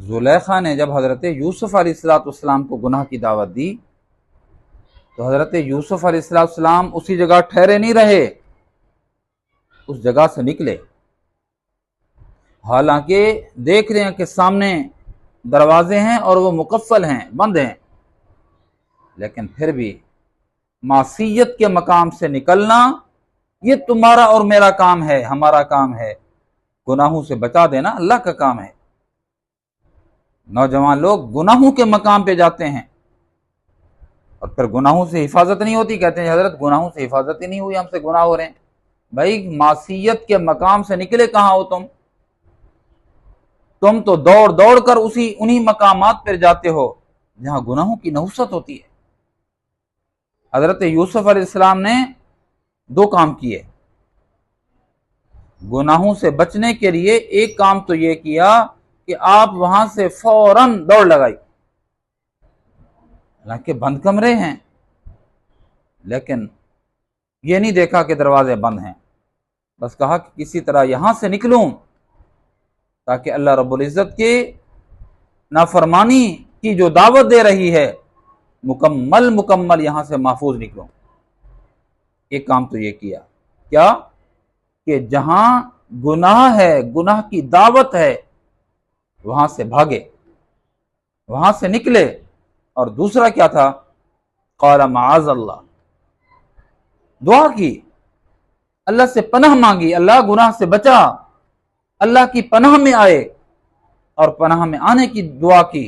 زلیخا نے جب حضرت یوسف علیہ السلام کو گناہ کی دعوت دی تو حضرت یوسف علیہ السلام اسی جگہ ٹھہرے نہیں رہے، اس جگہ سے نکلے، حالانکہ دیکھ رہے ہیں کہ سامنے دروازے ہیں اور وہ مقفل ہیں، بند ہیں، لیکن پھر بھی معصیت کے مقام سے نکلنا یہ تمہارا اور میرا کام ہے، ہمارا کام ہے، گناہوں سے بچا دینا اللہ کا کام ہے۔ نوجوان لوگ گناہوں کے مقام پہ جاتے ہیں اور پھر گناہوں سے حفاظت نہیں ہوتی، کہتے ہیں حضرت گناہوں سے حفاظت ہی نہیں ہوئی، ہم سے گناہ ہو رہے ہیں۔ بھائی معصیت کے مقام سے نکلے کہاں ہو تم تو دوڑ دوڑ کر انہی مقامات پر جاتے ہو جہاں گناہوں کی نحوست ہوتی ہے۔ حضرت یوسف علیہ السلام نے دو کام کیے گناہوں سے بچنے کے لیے۔ ایک کام تو یہ کیا کہ آپ وہاں سے فوراً دوڑ لگائی، حالانکہ بند کمرے ہیں، لیکن یہ نہیں دیکھا کہ دروازے بند ہیں، بس کہا کہ کسی طرح یہاں سے نکلوں تاکہ اللہ رب العزت کے نافرمانی کی جو دعوت دے رہی ہے مکمل یہاں سے محفوظ نکلوں۔ ایک کام تو یہ کیا، کیا کہ جہاں گناہ ہے، گناہ کی دعوت ہے، وہاں سے بھاگے، وہاں سے نکلے۔ اور دوسرا کیا تھا؟ قال معاذ اللہ، دعا کی، اللہ سے پناہ مانگی، اللہ گناہ سے بچا، اللہ کی پناہ میں آئے اور پناہ میں آنے کی دعا کی۔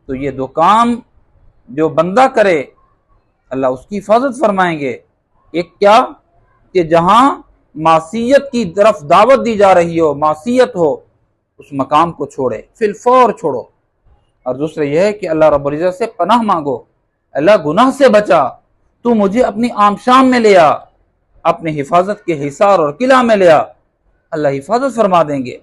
تو یہ دو کام جو بندہ کرے اللہ اس کی حفاظت فرمائیں گے۔ ایک کیا کہ جہاں معصیت کی طرف دعوت دی جا رہی ہو، معصیت ہو، اس مقام کو چھوڑے، فی الفور چھوڑو۔ اور دوسرا یہ ہے کہ اللہ رب العزت سے پناہ مانگو، اللہ گناہ سے بچا، تو مجھے اپنی عام شام میں لیا، اپنے حفاظت کے حصار اور قلعہ میں لیا، اللہ حفاظت فرما دیں گے۔